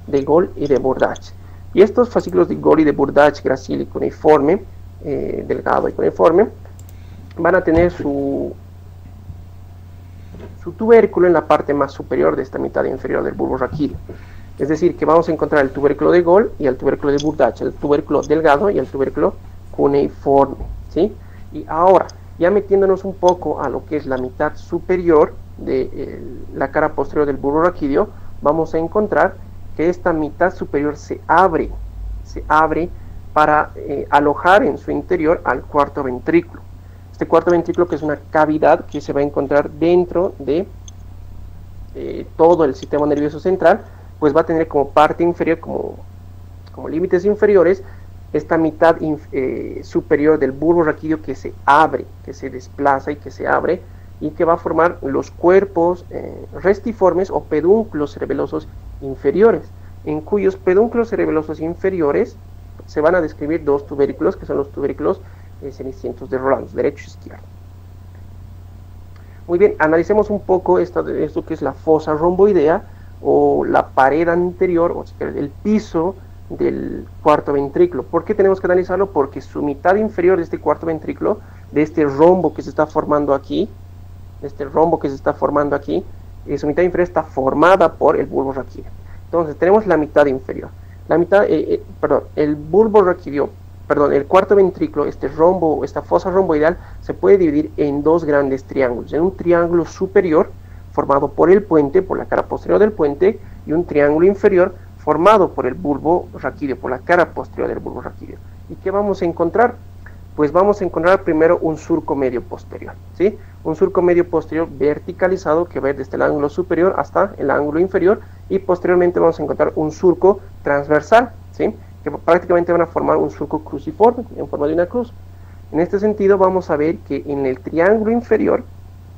de Gall y de Burdach. Y estos fascículos de Gall y de Burdach, gracil y cuneiforme, delgado y cuneiforme, van a tener su tubérculo en la parte más superior de esta mitad inferior del bulbo raquídeo. Es decir, que vamos a encontrar el tubérculo de Gall y el tubérculo de Burdach, el tubérculo delgado y el tubérculo cuneiforme, ¿sí? Y ahora, ya metiéndonos un poco a lo que es la mitad superior de la cara posterior del bulbo raquídeo, vamos a encontrar que esta mitad superior se abre para alojar en su interior al cuarto ventrículo. Este cuarto ventrículo, que es una cavidad que se va a encontrar dentro de todo el sistema nervioso central, pues va a tener como parte inferior, como límites inferiores, esta mitad superior del bulbo raquídeo que se abre, que se desplaza y que se abre, y que va a formar los cuerpos restiformes o pedúnculos cerebelosos inferiores, en cuyos pedúnculos cerebelosos inferiores se van a describir dos tubérculos, que son los tubérculos cenicientos de Roland, derecho e izquierdo. Muy bien, analicemos un poco esto que es la fosa romboidea, o la pared anterior, o sea, el piso del cuarto ventrículo. ¿Por qué tenemos que analizarlo? Porque su mitad inferior de este cuarto ventrículo, de este rombo que se está formando aquí, su mitad inferior está formada por el bulbo raquídeo. Entonces tenemos la mitad inferior. El cuarto ventrículo, este rombo, esta fosa romboidal, se puede dividir en dos grandes triángulos. En un triángulo superior, formado por el puente, por la cara posterior del puente, y un triángulo inferior, formado por el bulbo raquídeo, por la cara posterior del bulbo raquídeo. ¿Y qué vamos a encontrar? Pues vamos a encontrar primero un surco medio posterior, ¿sí? Un surco medio posterior verticalizado que va desde el ángulo superior hasta el ángulo inferior, y posteriormente vamos a encontrar un surco transversal, ¿sí? Que prácticamente van a formar un surco cruciforme en forma de una cruz. En este sentido vamos a ver que en el triángulo inferior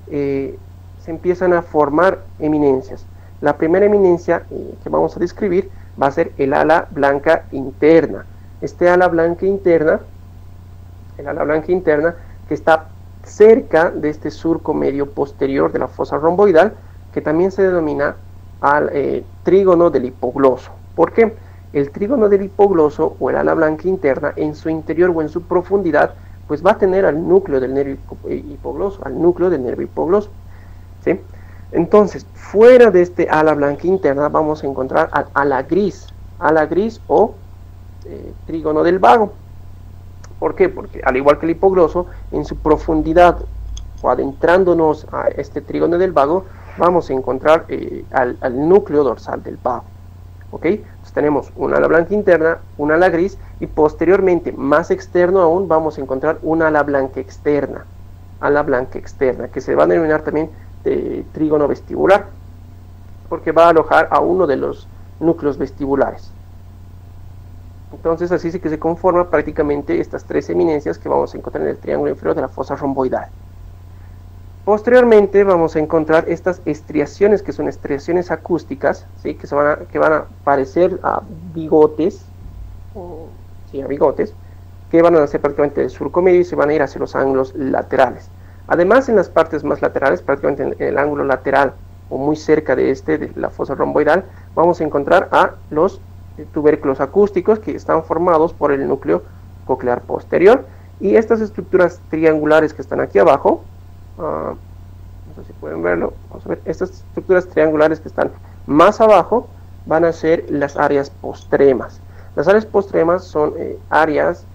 se empiezan a formar eminencias. La primera eminencia que vamos a describir va a ser el ala blanca interna. Este ala blanca interna, que está cerca de este surco medio posterior de la fosa romboidal, que también se denomina trígono del hipogloso. ¿Por qué? El trígono del hipogloso, o el ala blanca interna, en su interior o en su profundidad, pues va a tener al núcleo del nervio hipogloso, ¿sí? Entonces, fuera de este ala blanca interna vamos a encontrar al ala gris o trígono del vago. ¿Por qué? Porque al igual que el hipogloso, en su profundidad o adentrándonos a este trígono del vago, vamos a encontrar al núcleo dorsal del vago. ¿Ok? Entonces tenemos un ala blanca interna, un ala gris, y posteriormente, más externo aún, vamos a encontrar un ala blanca externa, que se va a denominar también trígono vestibular, porque va a alojar a uno de los núcleos vestibulares. Entonces así sí que se conforman prácticamente estas tres eminencias que vamos a encontrar en el triángulo inferior de la fosa romboidal. Posteriormente vamos a encontrar estas estriaciones, que son estriaciones acústicas, ¿sí? que van a parecer a bigotes, que van a nacer prácticamente del surco medio y se van a ir hacia los ángulos laterales. Además, en las partes más laterales, prácticamente en el ángulo lateral o muy cerca de la fosa romboidal, vamos a encontrar a los tubérculos acústicos, que están formados por el núcleo coclear posterior, y estas estructuras triangulares que están aquí abajo, no sé si pueden verlo, vamos a ver, estas estructuras triangulares que están más abajo van a ser las áreas postremas. Las áreas postremas son áreas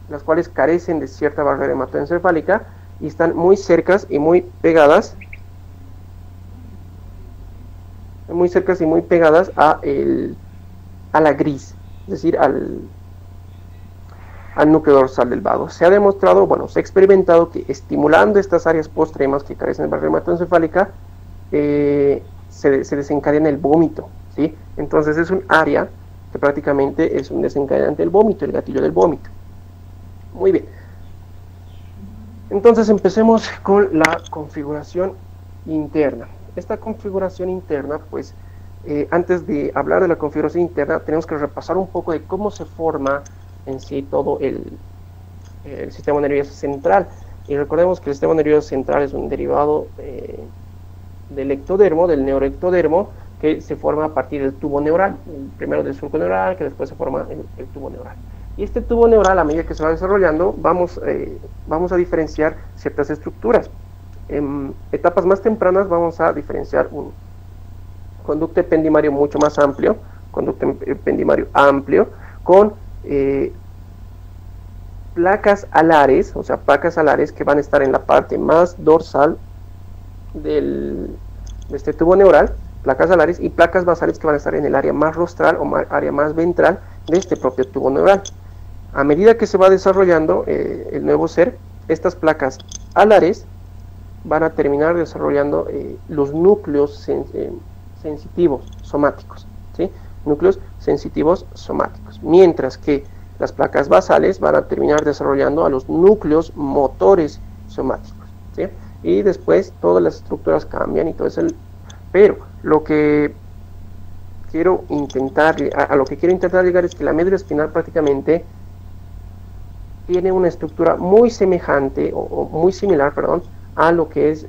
las cuales carecen de cierta barrera hematoencefálica y están muy cercas y muy pegadas a la gris, es decir, al núcleo dorsal del vago. Se ha demostrado, se ha experimentado que estimulando estas áreas postremas que carecen de barrera hematoencefálica, se desencadena el vómito, ¿sí? Entonces es un área que prácticamente es un desencadenante del vómito, el gatillo del vómito. Muy bien. Entonces empecemos con la configuración interna. Esta configuración interna, pues, antes de hablar de la configuración interna, tenemos que repasar un poco de cómo se forma en sí todo el sistema nervioso central. Y recordemos que el sistema nervioso central es un derivado del ectodermo, del neuroectodermo, que se forma a partir del tubo neural, primero del surco neural, que después se forma el tubo neural. Y este tubo neural, a medida que se va desarrollando, vamos a diferenciar ciertas estructuras. En etapas más tempranas vamos a diferenciar un conducto ependimario mucho más amplio, conducto ependimario amplio, con placas alares, o sea, placas alares que van a estar en la parte más dorsal de este tubo neural, placas alares, y placas basales que van a estar en el área más rostral o área más ventral de este propio tubo neural. A medida que se va desarrollando el nuevo ser, estas placas alares van a terminar desarrollando los núcleos sensitivos somáticos, ¿sí? Núcleos sensitivos somáticos, mientras que las placas basales van a terminar desarrollando a los núcleos motores somáticos, ¿sí? Y después todas las estructuras cambian y todo eso, pero lo que quiero intentar llegar es que la médula espinal prácticamente tiene una estructura muy semejante o muy similar, perdón, a lo que es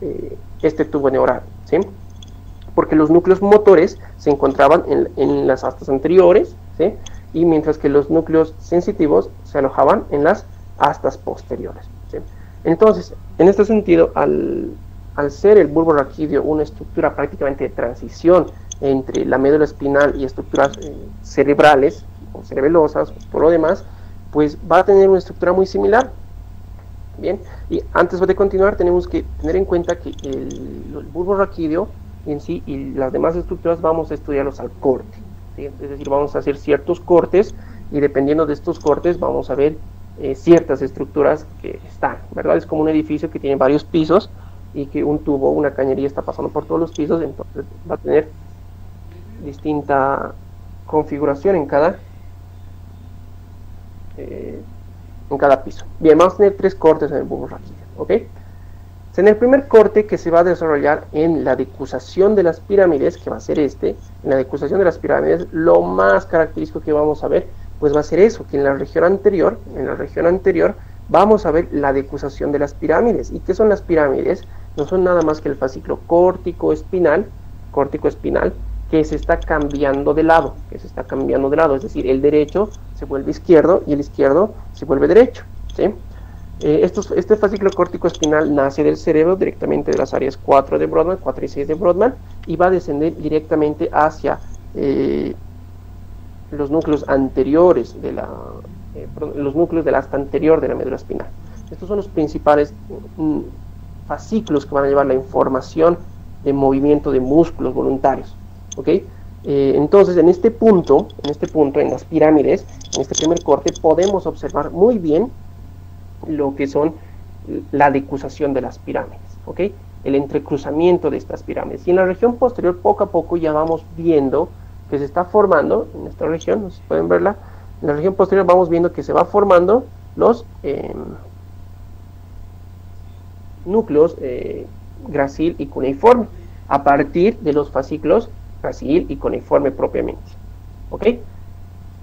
este tubo neural, ¿sí? Porque los núcleos motores se encontraban en las astas anteriores, ¿sí? Y mientras que los núcleos sensitivos se alojaban en las astas posteriores, ¿sí? Entonces, en este sentido, al ser el bulbo raquídeo una estructura prácticamente de transición entre la médula espinal y estructuras cerebrales o cerebelosas, por lo demás, pues va a tener una estructura muy similar. Bien, y antes de continuar tenemos que tener en cuenta que el bulbo raquídeo en sí y las demás estructuras vamos a estudiarlos al corte, ¿sí? Es decir, vamos a hacer ciertos cortes y dependiendo de estos cortes vamos a ver ciertas estructuras que están, ¿verdad? Es como un edificio que tiene varios pisos y que un tubo, una cañería está pasando por todos los pisos, entonces va a tener distinta configuración en cada piso. Bien, vamos a tener 3 cortes en el bulbo raquídeo, ¿ok? En el primer corte, que se va a desarrollar en la decusación de las pirámides, que va a ser en la decusación de las pirámides, lo más característico que vamos a ver, pues va a ser eso, que en la región anterior, vamos a ver la decusación de las pirámides. ¿Y qué son las pirámides? No son nada más que el fascículo córtico-espinal, que se está cambiando de lado, es decir, el derecho se vuelve izquierdo y el izquierdo se vuelve derecho, ¿sí? Este fascículo córtico-espinal nace del cerebro, directamente de las áreas 4 de Brodmann, 4 y 6 de Brodmann, y va a descender directamente hacia los núcleos anteriores los núcleos del asta anterior de la médula espinal. Estos son los principales fascículos que van a llevar la información de movimiento de músculos voluntarios, ¿ok? Entonces, en este punto, en las pirámides, en este primer corte, podemos observar muy bien lo que son la decusación de las pirámides, ¿ok? El entrecruzamiento de estas pirámides. Y en la región posterior, poco a poco, ya vamos viendo que se está formando, en esta región, no sé si pueden verla, en la región posterior vamos viendo que se va formando los núcleos gracil y cuneiforme, a partir de los fascículos gracil y cuneiforme propiamente, ¿ok?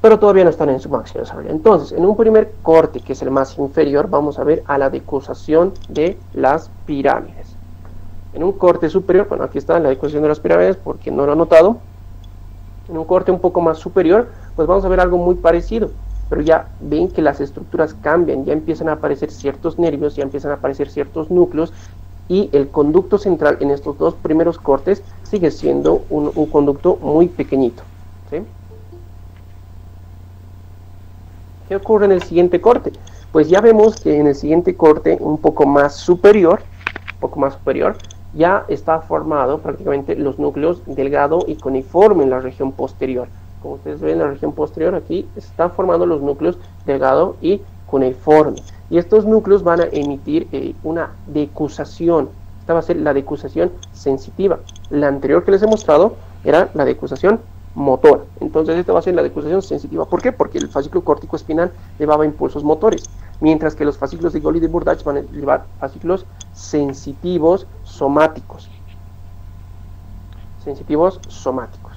Pero todavía no están en su máximo desarrollo. Entonces, en un primer corte, que es el más inferior, vamos a ver a la decusación de las pirámides. En un corte superior, bueno, aquí está la decusación de las pirámides, porque no lo he notado. En un corte un poco más superior, pues vamos a ver algo muy parecido, pero ya ven que las estructuras cambian, ya empiezan a aparecer ciertos nervios, ya empiezan a aparecer ciertos núcleos, y el conducto central en estos 2 primeros cortes sigue siendo un conducto muy pequeñito, ¿sí? ¿Qué ocurre en el siguiente corte? Pues ya vemos que en el siguiente corte, un poco más superior, ya está formado prácticamente los núcleos delgado y cuneiforme en la región posterior. Como ustedes ven, en la región posterior aquí están formando los núcleos delgado y cuneiforme. Y estos núcleos van a emitir una decusación. Esta va a ser la decusación sensitiva. La anterior que les he mostrado era la decusación motora. Entonces esta va a ser la decusación sensitiva. ¿Por qué? Porque el fascículo córtico espinal llevaba impulsos motores, mientras que los fascículos de Gol y de Burdach van a llevar fascículos sensitivos somáticos.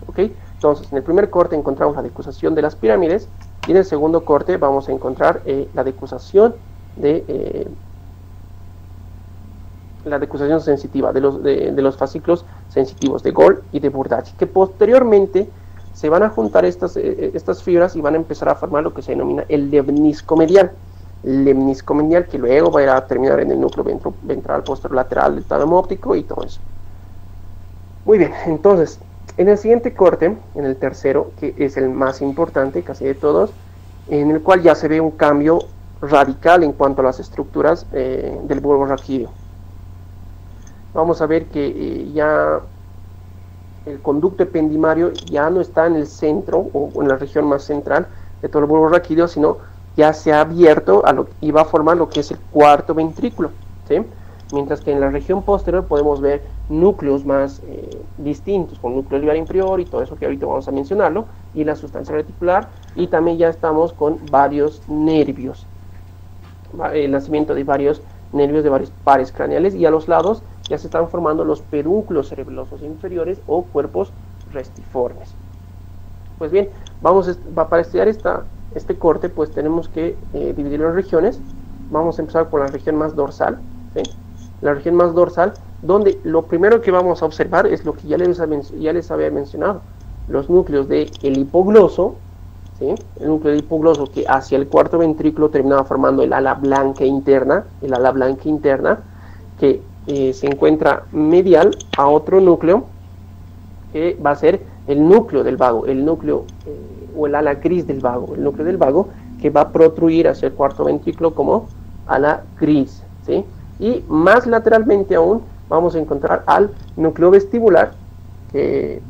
¿Ok? Entonces, en el primer corte encontramos la decusación de las pirámides, y en el segundo corte vamos a encontrar la decusación de la decusación sensitiva de los fascículos sensitivos de Gold y de Burdacchi, que posteriormente se van a juntar estas fibras y van a empezar a formar lo que se denomina el lemnisco medial. El lemnisco medial, que luego va a ir a terminar en el núcleo ventral posterolateral del tálamo óptico y todo eso. Muy bien, entonces, en el siguiente corte, en el tercero, que es el más importante casi de todos, en el cual ya se ve un cambio radical en cuanto a las estructuras del bulbo raquídeo. Vamos a ver que ya el conducto ependimario ya no está en el centro o en la región más central de todo el bulbo raquídeo, sino ya se ha abierto y va a formar lo que es el cuarto ventrículo, ¿sí? Mientras que en la región posterior podemos ver núcleos más distintos, con núcleo olivar inferior y todo eso que ahorita vamos a mencionarlo, y la sustancia reticular, y también ya estamos con varios nervios, el nacimiento de varios nervios de varios pares craneales, y a los lados ya se están formando los pedúnculos cerebelosos inferiores o cuerpos restiformes. Pues bien, para estudiar este corte, pues tenemos que dividirlo en regiones. Vamos a empezar por la región más dorsal, ¿sí? La región más dorsal, donde lo primero que vamos a observar es lo que ya les había mencionado, los núcleos del hipogloso, ¿sí? El núcleo del hipogloso que hacia el cuarto ventrículo terminaba formando el ala blanca interna, que se encuentra medial a otro núcleo que va a ser el núcleo del vago, o el ala gris del vago, el núcleo del vago, que va a protruir hacia el cuarto ventrículo como ala gris, ¿sí? Y más lateralmente aún vamos a encontrar al núcleo vestibular, que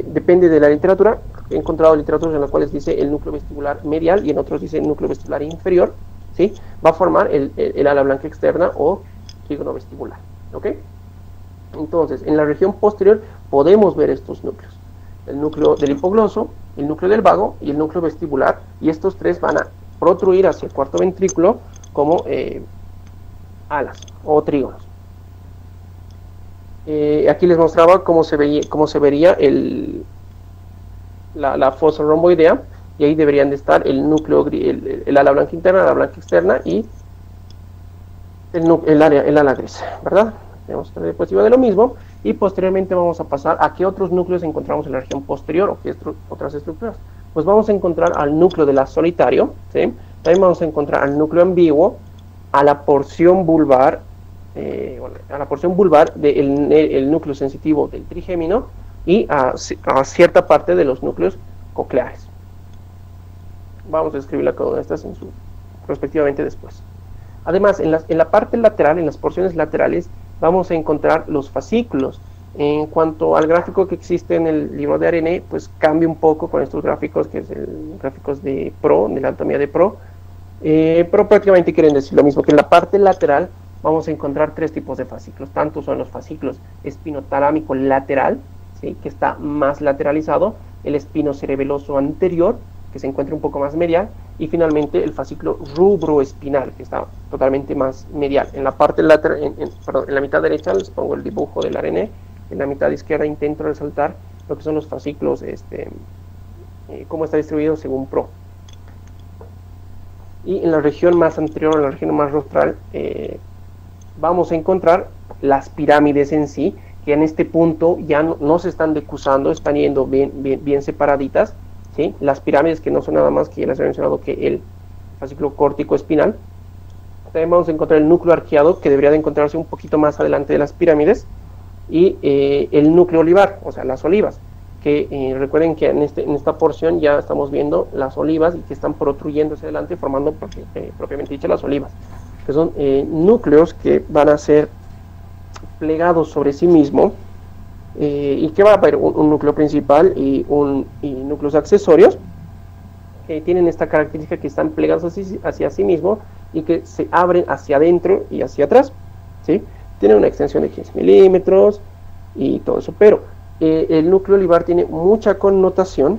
depende de la literatura. He encontrado literaturas en las cuales dice el núcleo vestibular medial y en otros dice el núcleo vestibular inferior, ¿sí? Va a formar el ala blanca externa o trígono vestibular, ¿ok? Entonces, en la región posterior podemos ver estos núcleos: el núcleo del hipogloso, el núcleo del vago y el núcleo vestibular, y estos tres van a protruir hacia el cuarto ventrículo como alas o trígonos. Aquí les mostraba cómo se vería la fosa romboidea, y ahí deberían de estar el núcleo, el ala blanca interna, la blanca externa y el ala gris, ¿verdad? Tenemos otra diapositiva de lo mismo, y posteriormente vamos a pasar a qué otros núcleos encontramos en la región posterior o qué otras estructuras. Pues vamos a encontrar al núcleo de la solitario, ¿sí? También vamos a encontrar al núcleo ambiguo, a la porción vulvar, del núcleo sensitivo del trigémino, y a cierta parte de los núcleos cocleares. Vamos a escribirla cada una de estas respectivamente después. Además, en la parte lateral, en las porciones laterales, vamos a encontrar los fascículos. En cuanto al gráfico que existe en el libro de Arené, pues cambia un poco con estos gráficos, que es gráficos de Pro, de la anatomía de Pro, pero prácticamente quieren decir lo mismo, que en la parte lateral vamos a encontrar tres tipos de fascículos. Tanto son los fascículos espinotalámico lateral, ¿sí? Que está más lateralizado, el espinocerebeloso anterior, que se encuentra un poco más medial, y finalmente el fascículo rubroespinal, que está totalmente más medial. En la parte lateral, en la mitad derecha les pongo el dibujo del Arené, en la mitad izquierda intento resaltar lo que son los fascículos, cómo está distribuido según Pro. Y en la región más anterior, en la región más rostral, vamos a encontrar las pirámides en sí, que en este punto ya no se están decusando, están yendo bien separaditas, ¿sí? Las pirámides, que no son nada más, que ya les he mencionado, que el fascículo córtico espinal. También vamos a encontrar el núcleo arqueado, que debería de encontrarse un poquito más adelante de las pirámides, y el núcleo olivar, o sea, las olivas, que recuerden que en esta porción ya estamos viendo las olivas y que están protruyendo hacia adelante, formando propiamente dicho las olivas, que son núcleos que van a ser plegados sobre sí mismo, y que va a haber un núcleo principal y núcleos accesorios que tienen esta característica, que están plegados hacia sí mismo y que se abren hacia adentro y hacia atrás, ¿sí? Tienen una extensión de 15 milímetros y todo eso, pero el núcleo olivar tiene mucha connotación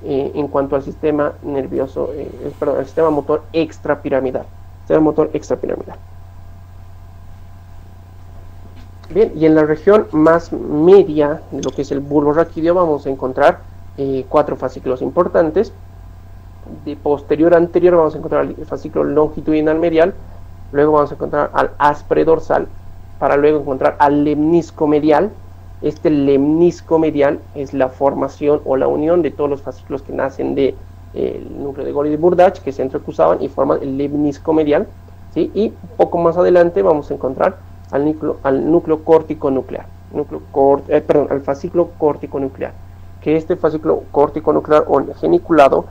en cuanto al sistema nervioso, al sistema motor extrapiramidal. Bien, y en la región más media de lo que es el bulbo raquídeo vamos a encontrar 4 fascículos importantes. De posterior a anterior vamos a encontrar el fascículo longitudinal medial, luego vamos a encontrar al áspero dorsal, para luego encontrar al lemnisco medial. Este lemnisco medial es la formación o la unión de todos los fascículos que nacen del núcleo de Gol y de Burdach, que se entrecruzaban y forman el lemnisco medial, ¿sí? Y un poco más adelante vamos a encontrar al núcleo córtico nuclear, al fascículo córtico nuclear, que este fascículo córtico nuclear o geniculado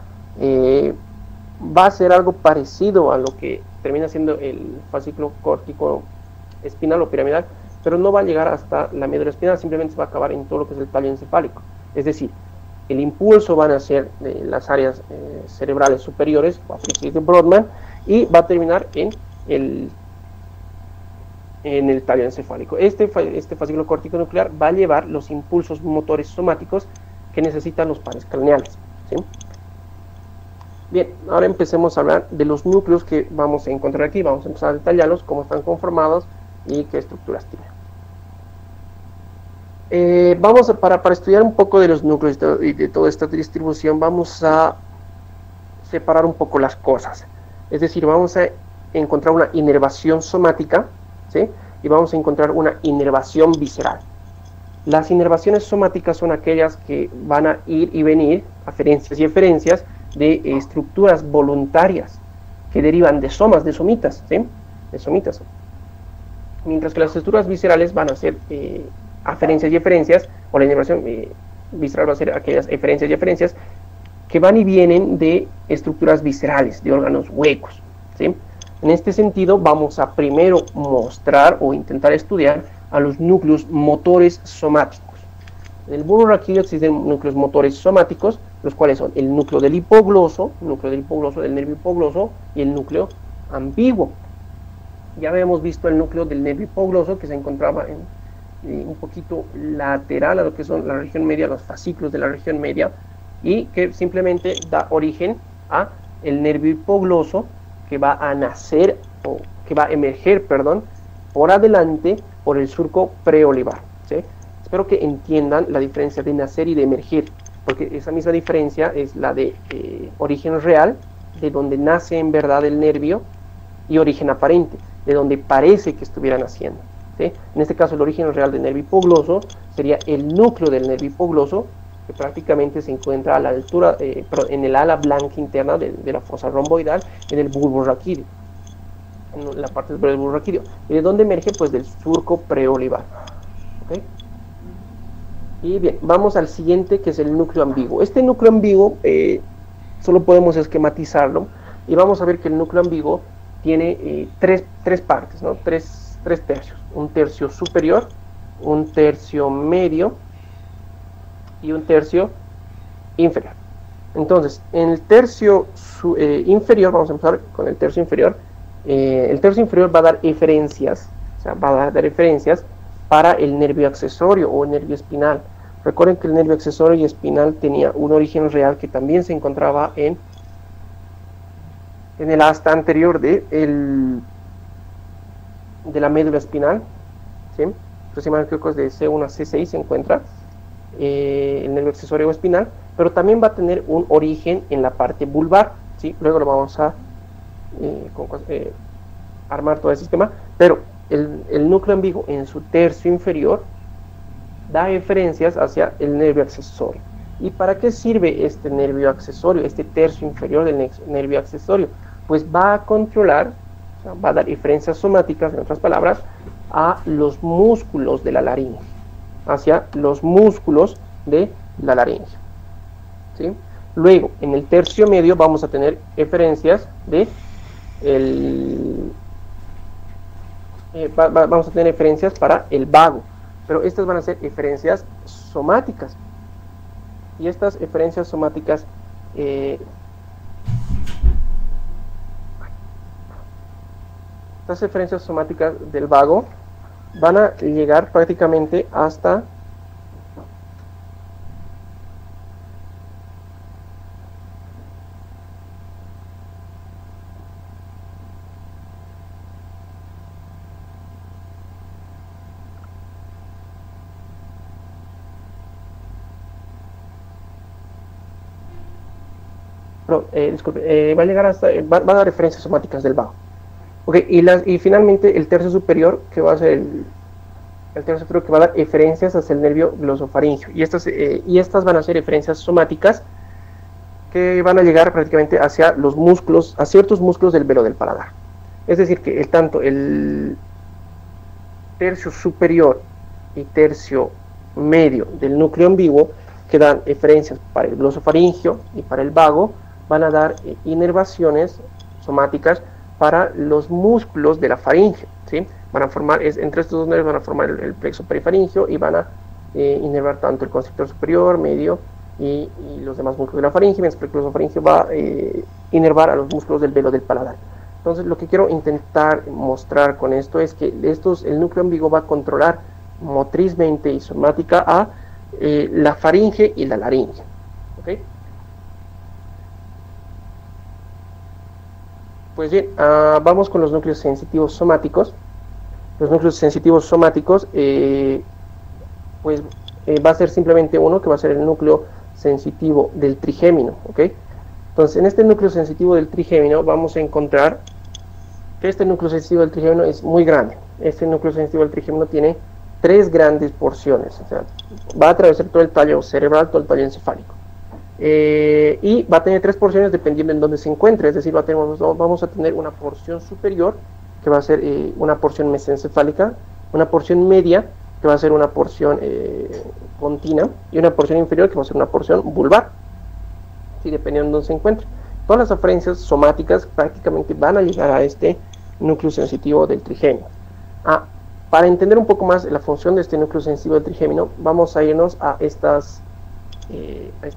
va a ser algo parecido a lo que termina siendo el fascículo córtico espinal o piramidal, pero no va a llegar hasta la médula espinal, simplemente se va a acabar en todo lo que es el tallo encefálico. Es decir, el impulso van a ser de las áreas cerebrales superiores, o de Brodmann, y va a terminar en el tallo encefálico. Este fascículo córtico nuclear va a llevar los impulsos motores somáticos que necesitan los pares craneales, ¿sí? Bien, ahora empecemos a hablar de los núcleos que vamos a encontrar aquí. Vamos a empezar a detallarlos, cómo están conformados y qué estructuras tienen. Para estudiar un poco de los núcleos y de toda esta distribución, vamos a separar un poco las cosas. Es decir, vamos a encontrar una inervación somática, ¿sí? Y vamos a encontrar una inervación visceral. Las inervaciones somáticas son aquellas que van a ir y venir, aferencias y eferencias, de estructuras voluntarias que derivan de somas, de somitas, ¿sí? De somitas. Mientras que las estructuras viscerales van a ser aferencias y eferencias, o la inervación visceral va a ser aquellas eferencias y eferencias que van y vienen de estructuras viscerales, de órganos huecos, ¿sí? En este sentido, vamos a primero mostrar o intentar estudiar a los núcleos motores somáticos. En el bulbo raquídeo existen núcleos motores somáticos, los cuales son el núcleo del hipogloso, del nervio hipogloso, y el núcleo ambiguo. Ya habíamos visto el núcleo del nervio hipogloso, que se encontraba un poquito lateral a lo que son la región media, los fascículos de la región media, y que simplemente da origen a el nervio hipogloso, que va a nacer, o que va a emerger, perdón, por adelante por el surco preolivar, ¿sí? Espero que entiendan la diferencia de nacer y de emerger, porque esa misma diferencia es la de origen real, de donde nace en verdad el nervio, y origen aparente, de donde parece que estuviera naciendo, ¿sí? En este caso, el origen real del nervio hipogloso sería el núcleo del nervio hipogloso, que prácticamente se encuentra a la altura, en el ala blanca interna de la fosa romboidal, en el bulbo raquídeo, en la parte del bulbo raquídeo. ¿Y de dónde emerge? Pues del surco preolivar, ¿okay? Y bien, vamos al siguiente, que es el núcleo ambiguo. Este núcleo ambiguo solo podemos esquematizarlo, y vamos a ver que el núcleo ambiguo tiene tres partes, ¿no? Tres tercios. Un tercio superior, un tercio medio y un tercio inferior. Entonces, en el tercio inferior, vamos a empezar con el tercio inferior. El tercio inferior va a dar eferencias, para el nervio accesorio o el nervio espinal. Recuerden que el nervio accesorio y espinal tenía un origen real que también se encontraba en el asta anterior de la médula espinal, ¿sí? Aproximadamente de C1 a C6 se encuentra el nervio accesorio o espinal, pero también va a tener un origen en la parte vulvar, ¿sí? Luego lo vamos a armar todo el sistema, pero el núcleo ambiguo en su tercio inferior da eferencias hacia el nervio accesorio. ¿Y para qué sirve este nervio accesorio, este tercio inferior del nervio accesorio? Pues va a controlar, o sea, va a dar eferencias somáticas, en otras palabras, a los músculos de la laringe, hacia los músculos de la laringe, ¿sí? Luego, en el tercio medio vamos a tener eferencias de vamos a tener eferencias para el vago, pero estas van a ser eferencias somáticas, y estas eferencias somáticas del vago van a llegar prácticamente hasta disculpe, va a llegar hasta, va a dar referencias somáticas del vago. Ok, y finalmente el tercio superior, que va a ser el tercio superior, que va a dar eferencias hacia el nervio glosofaringeo. Y estas van a ser eferencias somáticas que van a llegar prácticamente hacia los músculos, a ciertos músculos del velo del paladar. Es decir, que tanto el tercio superior y tercio medio del núcleo ambiguo, que dan eferencias para el glosofaringeo y para el vago, van a dar inervaciones somáticas para los músculos de la faringe, ¿sí? Van a formar, entre estos dos nervios van a formar el plexo perifaringeo y van a inervar tanto el constrictor superior, medio y los demás músculos de la faringe, mientras que el glosofaringeo va a inervar a los músculos del velo del paladar. Entonces, lo que quiero intentar mostrar con esto es que el núcleo ambiguo va a controlar motrizmente y somática a la faringe y la laringe. ¿Okay? Pues bien, vamos con los núcleos sensitivos somáticos. Los núcleos sensitivos somáticos, va a ser simplemente uno, que va a ser el núcleo sensitivo del trigémino. ¿Okay? Entonces, en este núcleo sensitivo del trigémino vamos a encontrar que este núcleo sensitivo del trigémino es muy grande. Este núcleo sensitivo del trigémino tiene 3 grandes porciones, o sea, va a atravesar todo el tallo cerebral, todo el tallo encefálico. Y va a tener 3 porciones dependiendo en dónde se encuentre, es decir, vamos a tener una porción superior, que va a ser una porción mesencefálica, una porción media, que va a ser una porción pontina, y una porción inferior, que va a ser una porción vulvar, ¿sí? Dependiendo en dónde se encuentre. Todas las aferencias somáticas prácticamente van a llegar a este núcleo sensitivo del trigémino. Para entender un poco más la función de este núcleo sensitivo del trigémino, vamos a irnos a este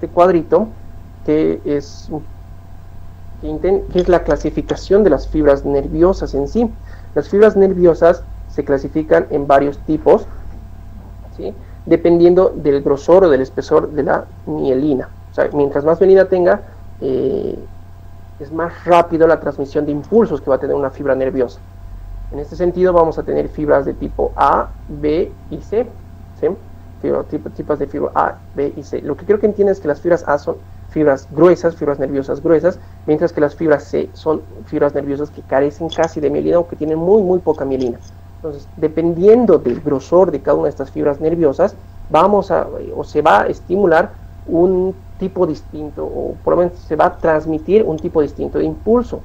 cuadrito, que es la clasificación de las fibras nerviosas en sí. Las fibras nerviosas se clasifican en varios tipos, ¿sí? Dependiendo del grosor o del espesor de la mielina. O sea, mientras más mielina tenga, es más rápido la transmisión de impulsos que va a tener una fibra nerviosa. En este sentido vamos a tener fibras de tipo A, B y C, ¿sí? Tipos de fibra A, B y C. Lo que quiero que entiendan es que las fibras A son fibras gruesas, fibras nerviosas gruesas, mientras que las fibras C son fibras nerviosas que carecen casi de mielina o que tienen muy poca mielina. Entonces, dependiendo del grosor de cada una de estas fibras nerviosas, se va a estimular un tipo distinto, o por lo menos se va a transmitir un tipo distinto de impulso.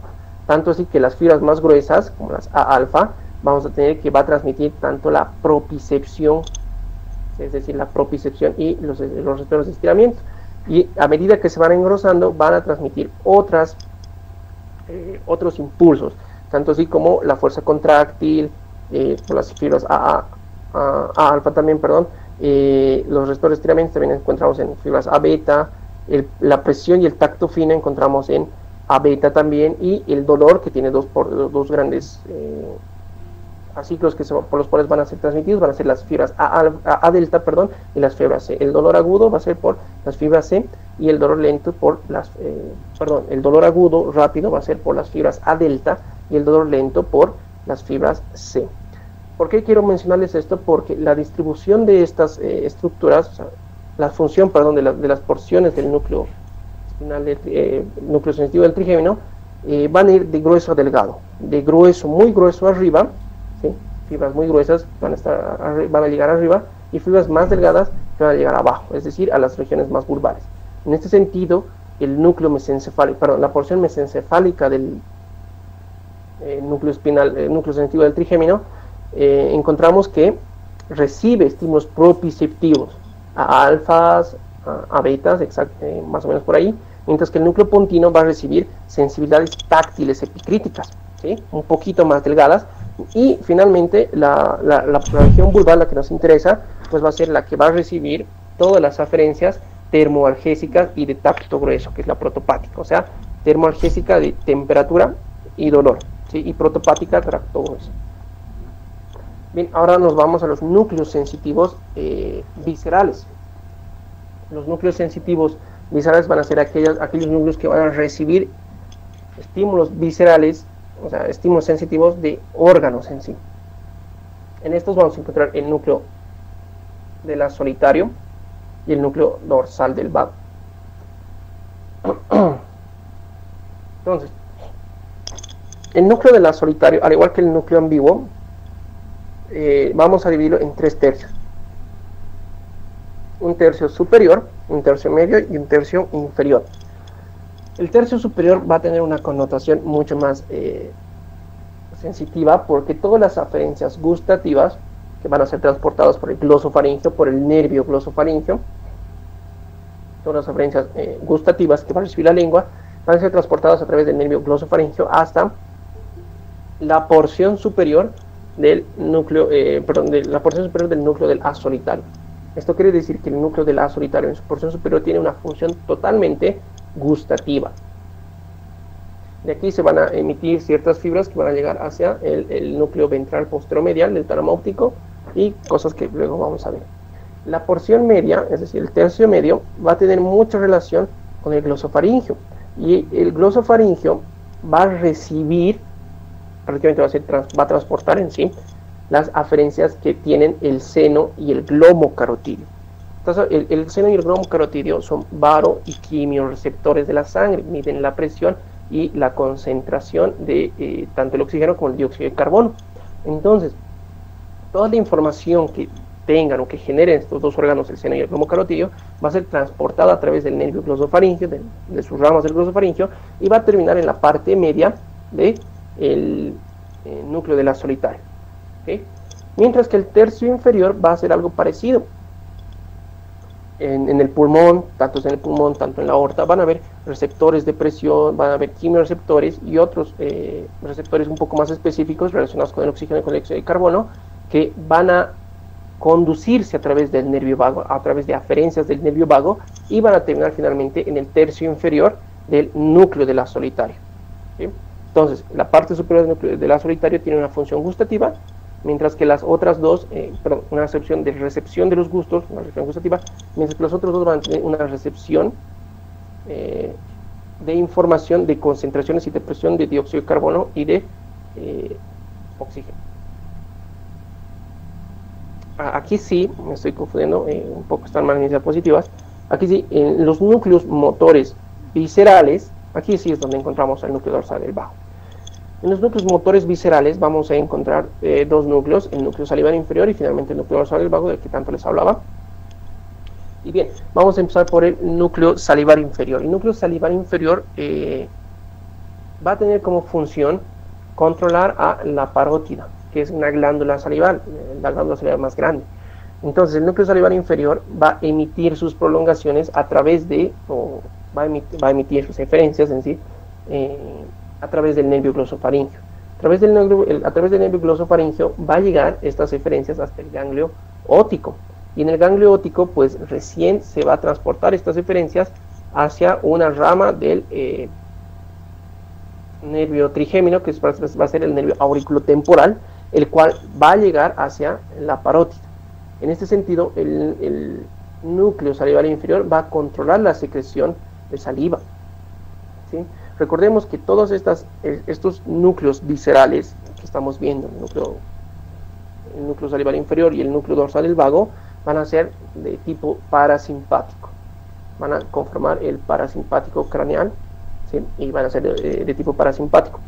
Tanto así que las fibras más gruesas, como las A-alfa, vamos a tener que va a transmitir tanto la propicepción, es decir, la propicepción y los receptores de estiramiento. Y a medida que se van engrosando, van a transmitir otros impulsos, tanto así como la fuerza contráctil, por las fibras A-alfa también, perdón. Los receptores de estiramiento también encontramos en fibras A-beta, la presión y el tacto fino encontramos en A-beta también, y el dolor, que tiene dos grandes ciclos por los cuales van a ser transmitidos, van a ser las fibras A-delta, perdón, y las fibras C. El dolor agudo va a ser por las fibras C, y el dolor lento por el dolor agudo rápido va a ser por las fibras A-delta, y el dolor lento por las fibras C. ¿Por qué quiero mencionarles esto? Porque la distribución de estas estructuras, o sea, la función, perdón, de las porciones del núcleo espinal, núcleo sensitivo del trigémino, van a ir de grueso a delgado, de grueso, muy grueso arriba, ¿sí? Fibras muy gruesas van a llegar arriba, y fibras más delgadas que van a llegar abajo, es decir, a las regiones más vulvares. En este sentido, el núcleo mesencefálico, perdón, la porción mesencefálica del núcleo espinal, núcleo sensitivo del trigémino, encontramos que recibe estímulos propiceptivos a alfas, a betas, más o menos por ahí, mientras que el núcleo pontino va a recibir sensibilidades táctiles epicríticas, ¿sí? Un poquito más delgadas, y finalmente la región vulvar, la que nos interesa, pues va a ser la que va a recibir todas las aferencias termoalgésicas y de tacto grueso, que es la protopática, o sea, termoalgésica de temperatura y dolor, ¿sí? Y protopática, tracto grueso. Bien, ahora nos vamos a los núcleos sensitivos viscerales. Los núcleos sensitivos viscerales van a ser aquellos núcleos que van a recibir estímulos viscerales, o sea, estímulos sensitivos de órganos en sí. En estos vamos a encontrar el núcleo de la solitario y el núcleo dorsal del vago. Entonces, el núcleo de la solitario, al igual que el núcleo ambiguo, vamos a dividirlo en 3 tercios. Un tercio superior, un tercio medio y un tercio inferior. El tercio superior va a tener una connotación mucho más sensitiva, porque todas las aferencias gustativas que van a ser transportadas por el glosofaringeo, por el nervio glosofaringeo, todas las aferencias gustativas que va a recibir la lengua, van a ser transportadas a través del nervio glosofaringeo hasta la porción superior del núcleo, de la porción superior del núcleo del A solitario. Esto quiere decir que el núcleo del A solitario en su porción superior tiene una función totalmente gustativa. De aquí se van a emitir ciertas fibras que van a llegar hacia el núcleo ventral posteromedial del tálamo óptico y cosas que luego vamos a ver. La porción media, es decir, el tercio medio, va a tener mucha relación con el glosofaringeo, y el glosofaringeo va a recibir, prácticamente va a transportar en sí las aferencias que tienen el seno y el glomo carotídeo. Entonces, el seno y el glomo carotídeo son baro y quimiorreceptores de la sangre, miden la presión y la concentración de tanto el oxígeno como el dióxido de carbono. Entonces, toda la información que tengan o que generen estos dos órganos, el seno y el glomo carotídeo, va a ser transportada a través del nervio glosofaringeo, de sus ramas del glosofaringeo, y va a terminar en la parte media del núcleo de la solitario. ¿Okay? Mientras que el tercio inferior va a ser algo parecido. En el pulmón, tanto en el pulmón, tanto en la aorta, van a haber receptores de presión, van a haber quimiorreceptores y otros receptores un poco más específicos relacionados con el oxígeno y con el dióxido de carbono, que van a conducirse a través del nervio vago, a través de aferencias del nervio vago, y van a terminar finalmente en el tercio inferior del núcleo de la solitario. ¿Sí? Entonces, la parte superior del núcleo de la solitario tiene una función gustativa, mientras que las otras dos, una recepción de los gustos, una recepción gustativa, mientras que los otros dos van a tener una recepción de información de concentraciones y de presión de dióxido de carbono y de oxígeno. Aquí sí, me estoy confundiendo, un poco están mal mis diapositivas. Aquí sí, en los núcleos motores viscerales, aquí sí es donde encontramos el núcleo dorsal del vago. En los núcleos motores viscerales vamos a encontrar dos núcleos, el núcleo salivar inferior y finalmente el núcleo dorsal del vago, del que tanto les hablaba. Y bien, vamos a empezar por el núcleo salivar inferior. El núcleo salivar inferior va a tener como función controlar a la parótida, que es una glándula salival, la glándula salival más grande. Entonces el núcleo salivar inferior va a emitir sus prolongaciones a través de, o va a emitir sus eferencias en sí, a través del nervio glosofaringeo. A través del nervio glosofaringeo va a llegar estas eferencias hasta el ganglio óptico. Y en el ganglio óptico, pues recién se va a transportar estas eferencias hacia una rama del nervio trigémino, que va a ser el nervio auriculotemporal, el cual va a llegar hacia la parótida. En este sentido, el núcleo salivar inferior va a controlar la secreción de saliva. ¿Sí? Recordemos que todos estos núcleos viscerales que estamos viendo, el núcleo salivar inferior y el núcleo dorsal del vago, van a ser de tipo parasimpático. Van a conformar el parasimpático craneal, ¿sí? Y van a ser de tipo parasimpático.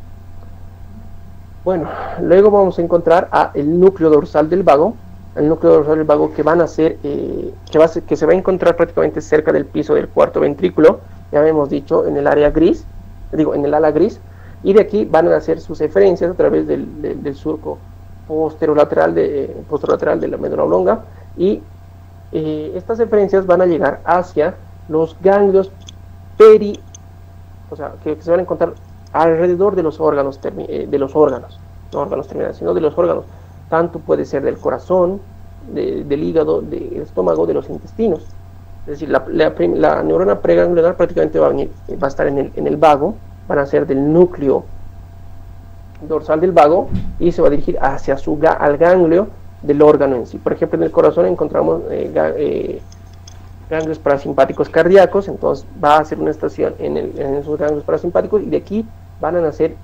Bueno, luego vamos a encontrar el núcleo dorsal del vago. El núcleo dorsal del vago que van a ser, que se va a encontrar prácticamente cerca del piso del cuarto ventrículo, ya habíamos dicho, en el área gris, en el ala gris, y de aquí van a hacer sus eferencias a través del surco posterolateral de la médula oblonga, y estas eferencias van a llegar hacia los ganglios o sea, que se van a encontrar alrededor de los órganos, no órganos terminales, sino de los órganos, tanto puede ser del corazón, del hígado, del estómago, de los intestinos. Es decir, la neurona preganglionar prácticamente va a estar en el vago, van a ser del núcleo dorsal del vago, y se va a dirigir hacia al ganglio del órgano en sí. Por ejemplo, en el corazón encontramos ganglios parasimpáticos cardíacos, entonces va a hacer una estación en esos ganglios parasimpáticos, y de aquí van a nacer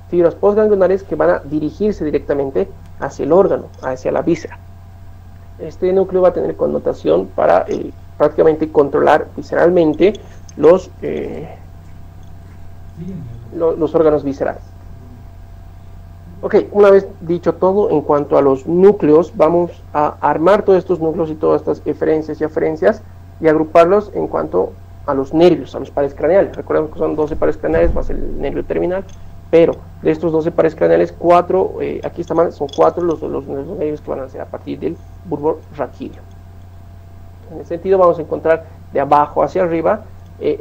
fibras postganglionares que van a dirigirse directamente hacia el órgano, hacia la víscera. Este núcleo va a tener connotación para prácticamente controlar visceralmente los órganos viscerales. Ok, una vez dicho todo en cuanto a los núcleos, vamos a armar todos estos núcleos y todas estas eferencias y aferencias y agruparlos en cuanto a los nervios, a los pares craneales. Recordemos que son 12 pares craneales más el nervio terminal, pero de estos 12 pares craneales, 4, aquí está mal, son 4 los nervios que van a ser a partir del bulbo raquídeo. En ese sentido vamos a encontrar de abajo hacia arriba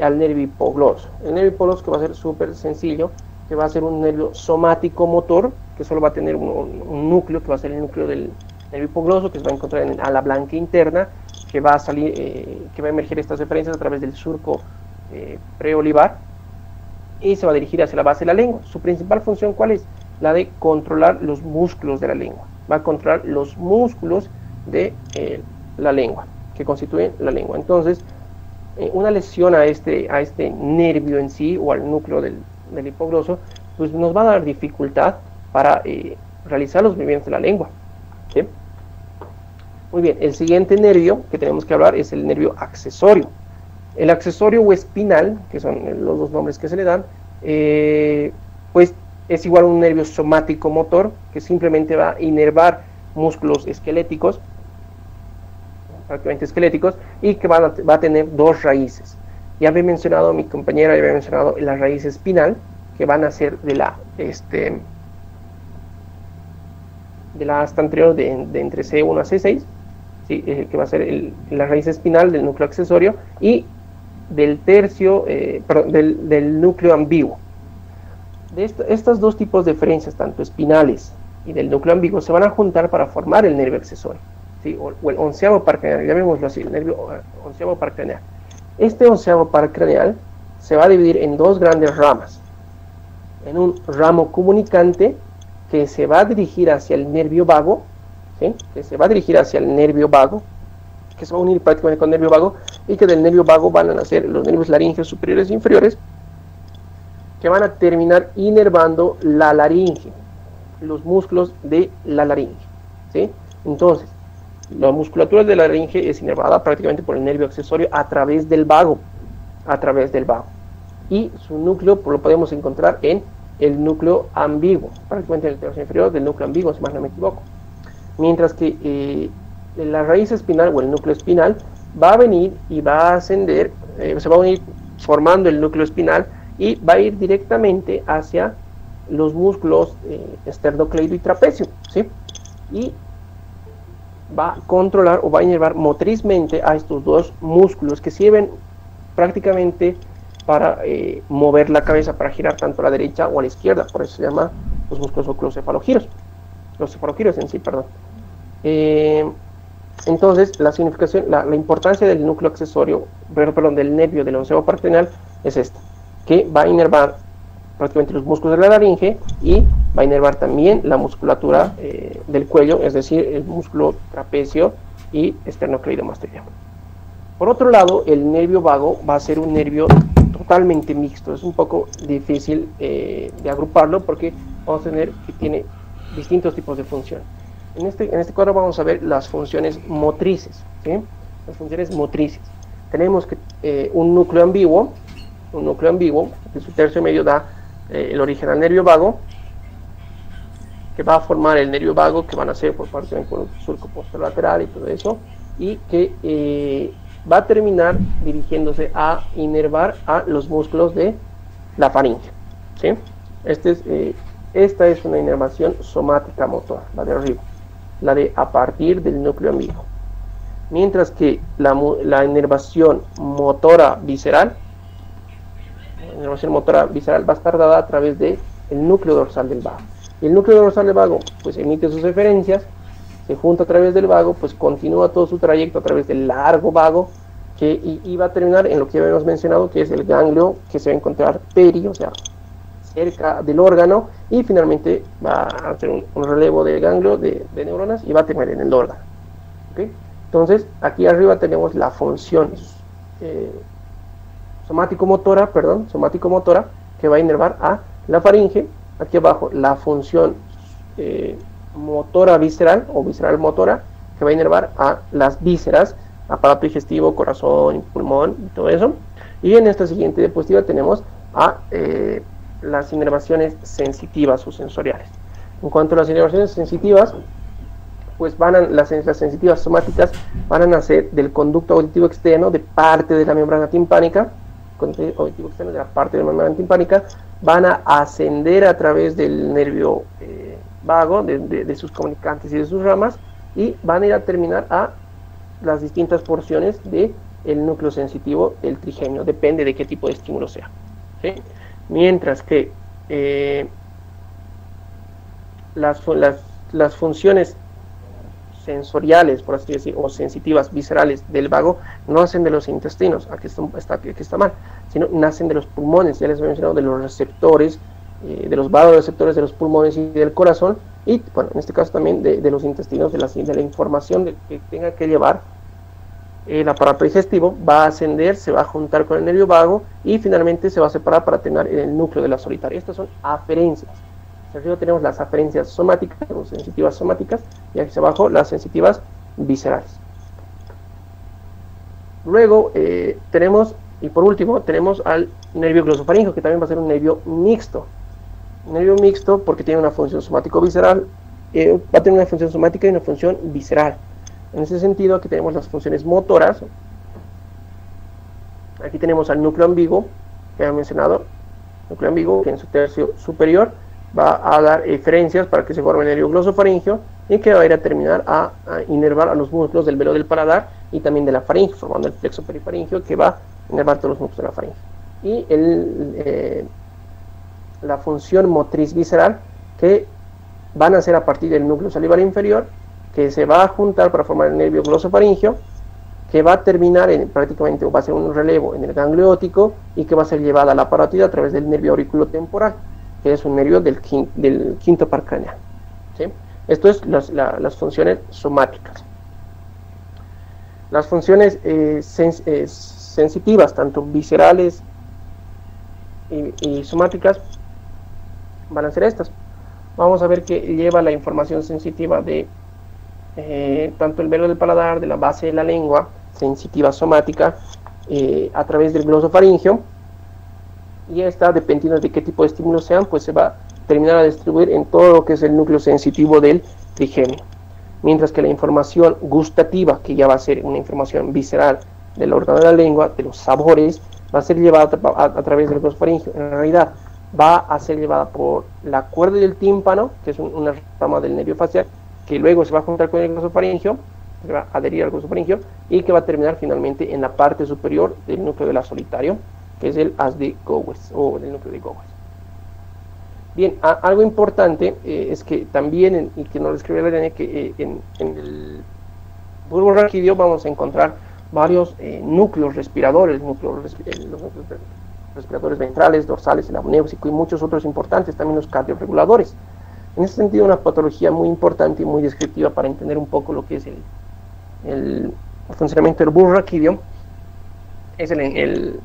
al nervio hipogloso. El nervio hipogloso, que va a ser súper sencillo, que va a ser un nervio somático motor, que solo va a tener un núcleo, que va a ser el núcleo del nervio hipogloso, que se va a encontrar en ala blanca interna, que va a salir, que va a emerger estas referencias a través del surco preolivar, y se va a dirigir hacia la base de la lengua. Su principal función, ¿cuál es? La de controlar los músculos de la lengua. Va a controlar los músculos de la lengua, que constituyen la lengua. Entonces, una lesión a este nervio en sí, o al núcleo del hipogloso, pues nos va a dar dificultad para realizar los movimientos de la lengua. ¿Sí? Muy bien, el siguiente nervio que tenemos que hablar es el nervio accesorio. El accesorio o espinal, que son los dos nombres que se le dan, pues es igual a un nervio somático motor, que simplemente va a inervar músculos esqueléticos, prácticamente esqueléticos, y que va a tener dos raíces. Ya había mencionado, mi compañera había mencionado la raíz espinal, que van a ser de la asta anterior de entre C1 a C6, ¿sí? Que va a ser la raíz espinal del núcleo accesorio, y del tercio, del núcleo ambiguo. Estos dos tipos de diferencias, tanto espinales y del núcleo ambiguo, se van a juntar para formar el nervio accesorio, ¿sí? o el onceavo par craneal, llamémoslo así, el nervio onceavo par craneal. Este onceavo par craneal se va a dividir en dos grandes ramas, en un ramo comunicante que se va a dirigir hacia el nervio vago, ¿sí? Que se va a dirigir hacia el nervio vago, que se va a unir prácticamente con el nervio vago, y que del nervio vago van a nacer los nervios laríngeos superiores e inferiores, que van a terminar inervando la laringe, los músculos de la laringe, ¿sí? Entonces, la musculatura de la laringe es inervada prácticamente por el nervio accesorio a través del vago, y su núcleo lo podemos encontrar en el núcleo ambiguo, prácticamente en el tercio inferior del núcleo ambiguo, si más no me equivoco. Mientras que la raíz espinal o el núcleo espinal va a venir y va a ascender, se va a unir formando el núcleo espinal y va a ir directamente hacia los músculos esternocleido y trapecio, ¿sí? Y va a controlar o va a inervar motrizmente a estos dos músculos que sirven prácticamente para mover la cabeza, para girar tanto a la derecha o a la izquierda. Por eso se llama los músculos oculocefalogiros, los cefalogiros en sí, perdón. Entonces, la significación, la importancia del núcleo accesorio, del nervio del onceavo par craneal es esta, que va a inervar prácticamente los músculos de la laringe y va a inervar también la musculatura del cuello, es decir, el músculo trapecio y esternocleidomastoideo. Por otro lado, el nervio vago va a ser un nervio totalmente mixto. Es un poco difícil de agruparlo porque vamos a tener que tiene distintos tipos de función. En este cuadro vamos a ver las funciones motrices, ¿sí? Las funciones motrices. Tenemos que un núcleo ambiguo, que su tercio medio da el origen al nervio vago, que va a formar el nervio vago, que van a ser por parte del surco posterolateral y todo eso, y que va a terminar dirigiéndose a inervar a los músculos de la faringe, ¿sí? Esta es una inervación somática motora, la de arriba, la de a partir del núcleo ambiguo. Mientras que la inervación motora visceral, va a estar dada a través del núcleo dorsal del vago. Y el núcleo dorsal del vago pues emite sus referencias, se junta a través del vago, pues continúa todo su trayecto a través del largo vago, y va a terminar en lo que habíamos mencionado, que es el ganglio, que se va a encontrar o sea, cerca del órgano, y finalmente va a hacer un relevo del ganglio de neuronas y va a terminar en el órgano. ¿Okay? Entonces, aquí arriba tenemos la función somático-motora, que va a inervar a la faringe. Aquí abajo la función motora visceral o visceral motora, que va a inervar a las vísceras, aparato digestivo, corazón, pulmón y todo eso. Y en esta siguiente diapositiva tenemos a las inervaciones sensitivas o sensoriales. En cuanto a las inervaciones sensitivas, pues las sensitivas somáticas van a nacer del conducto auditivo externo de parte de la membrana timpánica, conducto auditivo externo de la parte de la membrana timpánica, van a ascender a través del nervio vago, de sus comunicantes y de sus ramas, y van a ir a terminar a las distintas porciones del núcleo sensitivo del trigemio, depende de qué tipo de estímulo sea, ¿sí? Mientras que las funciones sensoriales, por así decir, o sensitivas, viscerales del vago, no nacen de los intestinos, aquí está mal, sino nacen de los pulmones, ya les he mencionado, de los receptores, de los vagoreceptores de los pulmones y del corazón, y bueno, en este caso también de los intestinos, de la información que tenga que llevar el aparato digestivo, va a ascender, se va a juntar con el nervio vago y finalmente se va a separar para terminar en el núcleo de la solitaria. Estas son aferencias. Arriba tenemos las aferencias somáticas o sensitivas somáticas, y aquí abajo las sensitivas viscerales. Luego tenemos, y por último, tenemos al nervio glosofaríngeo, que también va a ser un nervio mixto. Un nervio mixto porque tiene una función somático-visceral, va a tener una función somática y una función visceral. En ese sentido, aquí tenemos las funciones motoras. Aquí tenemos al núcleo ambiguo, que he mencionado, núcleo ambiguo, que en su tercio superior va a dar eferencias para que se forme el nervio glosofaríngeo, y que va a ir a terminar a inervar a los músculos del velo del paladar y también de la faringe, formando el plexo perifaríngeo, que va a inervar todos los músculos de la faringe. Y la función motriz visceral, que van a ser a partir del núcleo salivar inferior, que se va a juntar para formar el nervio glosofaríngeo, que va a terminar prácticamente, o va a ser un relevo en el ganglio óptico, y que va a ser llevada a la parótida a través del nervio auriculotemporal, que es un nervio del quinto par craneal, ¿sí? Esto es las funciones somáticas. Las funciones sensitivas, tanto viscerales y somáticas, van a ser estas. Vamos a ver que lleva la información sensitiva de tanto el velo del paladar, de la base de la lengua, sensitiva somática, a través del glosofaríngeo, y esta, dependiendo de qué tipo de estímulos sean, pues se va a terminar a distribuir en todo lo que es el núcleo sensitivo del trigemio. Mientras que la información gustativa, que ya va a ser una información visceral del órgano de la lengua, de los sabores, va a ser llevada a través del glosofaríngeo. En realidad va a ser llevada por la cuerda del tímpano, que es una rama del nervio facial, que luego se va a juntar con el glosofaríngeo, se va a adherir al glosofaríngeo, y que va a terminar finalmente en la parte superior del núcleo de la solitario, que es el haz de Gowes, o el núcleo de Gowes. Bien, algo importante es que también, y que nos lo escribe René, que en el bulbo raquídeo vamos a encontrar varios núcleos respiradores, los núcleos respiradores ventrales, dorsales, el amnéusico, y muchos otros importantes, también los cardiorreguladores. En ese sentido, una patología muy importante y muy descriptiva para entender un poco lo que es el funcionamiento del bulbo raquídeo es el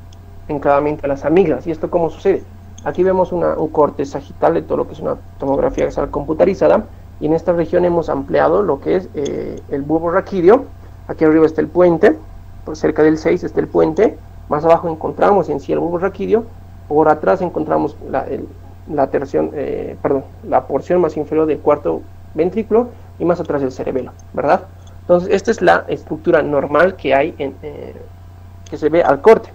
enclavamiento de las amígdalas. ¿Y esto cómo sucede? Aquí vemos un corte sagital de todo lo que es una tomografía axial computarizada, y en esta región hemos ampliado lo que es el bulbo raquídeo. Aquí arriba está el puente, por cerca del 6 está el puente, más abajo encontramos en sí el bulbo raquídeo, por atrás encontramos la porción más inferior del cuarto ventrículo, y más atrás el cerebelo, ¿verdad? Entonces esta es la estructura normal que hay que se ve al corte.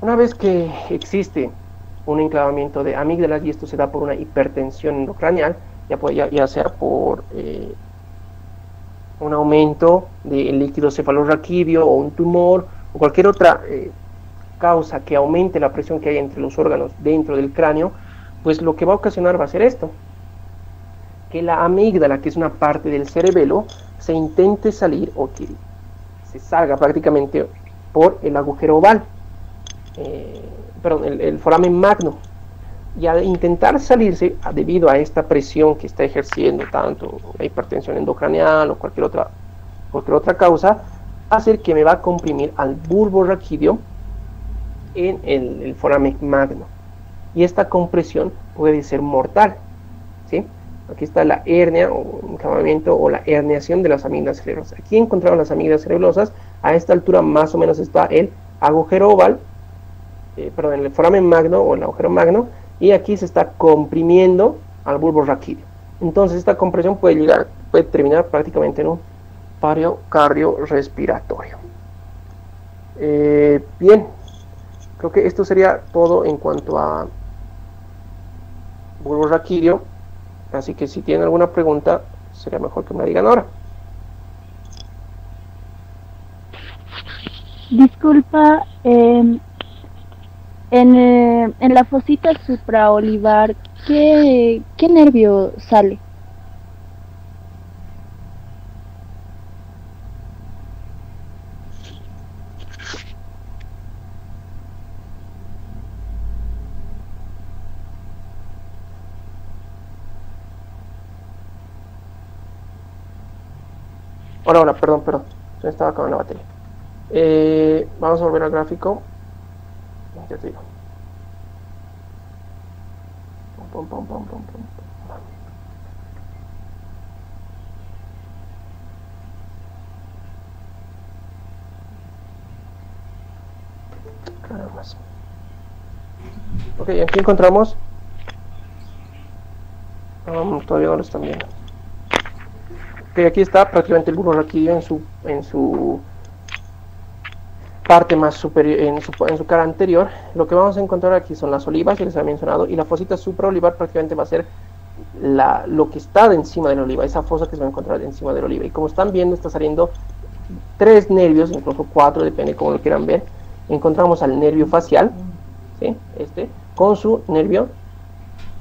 Una vez que existe un enclavamiento de amígdalas, y esto se da por una hipertensión endocranial, ya sea por un aumento del líquido cefalorraquídeo, o un tumor, o cualquier otra causa que aumente la presión que hay entre los órganos dentro del cráneo, pues lo que va a ocasionar va a ser esto: que la amígdala, que es una parte del cerebelo, se intente salir, o que se salga prácticamente por el agujero oval, el foramen magno, y al intentar salirse, debido a esta presión que está ejerciendo tanto la hipertensión endocranial o cualquier otra causa, hacer que me va a comprimir al bulbo raquídeo en el foramen magno, y esta compresión puede ser mortal, ¿sí? Aquí está la hernia o enclavamiento o la herniación de las amígdalas cerebrosas. Aquí encontramos las amígdalas cerebrosas. A esta altura más o menos está el agujero oval, el foramen magno o el agujero magno, y aquí se está comprimiendo al bulbo raquídeo. Entonces esta compresión puede terminar prácticamente en un paro cardiorrespiratorio. Bien, creo que esto sería todo en cuanto a bulbo raquídeo, así que si tienen alguna pregunta sería mejor que me la digan ahora. Disculpa, en la fosita supraolivar, ¿qué nervio sale? Ahora, perdón, se me estaba acabando la batería. Vamos a volver al gráfico. Ya te digo. Pum, pum, pum, pum, pum. Caramba. Ok, aquí encontramos. Todavía no lo están viendo. Ok, aquí está prácticamente el bulbo raquídeo en su parte más superior, en su cara anterior. Lo que vamos a encontrar aquí son las olivas, ya les había mencionado, y la fosita supraolivar prácticamente va a ser lo que está de encima de la oliva, esa fosa que se va a encontrar de encima de la oliva. Y como están viendo, está saliendo 3 nervios, incluso 4, depende de cómo lo quieran ver. Encontramos al nervio facial, ¿sí? Con su nervio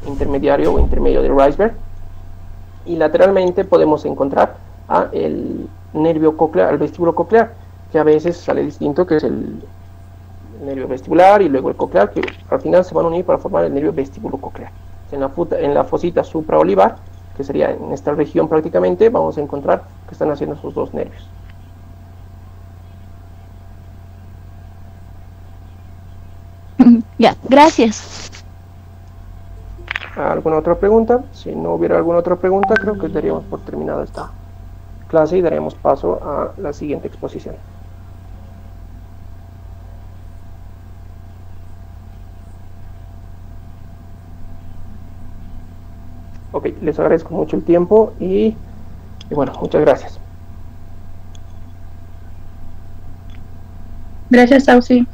intermediario o intermedio de Reisberg, y lateralmente podemos encontrar el nervio coclear, el vestíbulo coclear, que a veces sale distinto, que es el nervio vestibular y luego el coclear, que al final se van a unir para formar el nervio vestíbulo coclear. En la fosita supraolivar, que sería en esta región prácticamente, vamos a encontrar que están haciendo esos 2 nervios. Ya, gracias. ¿Alguna otra pregunta? Si no hubiera alguna otra pregunta, creo que daríamos por terminada esta clase y daremos paso a la siguiente exposición. Ok, les agradezco mucho el tiempo y bueno, muchas gracias. Gracias, Saucy.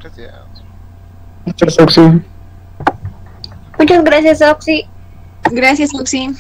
Gracias. Muchas gracias, Oxy. Muchas gracias, Saucy. Gracias, Oxy.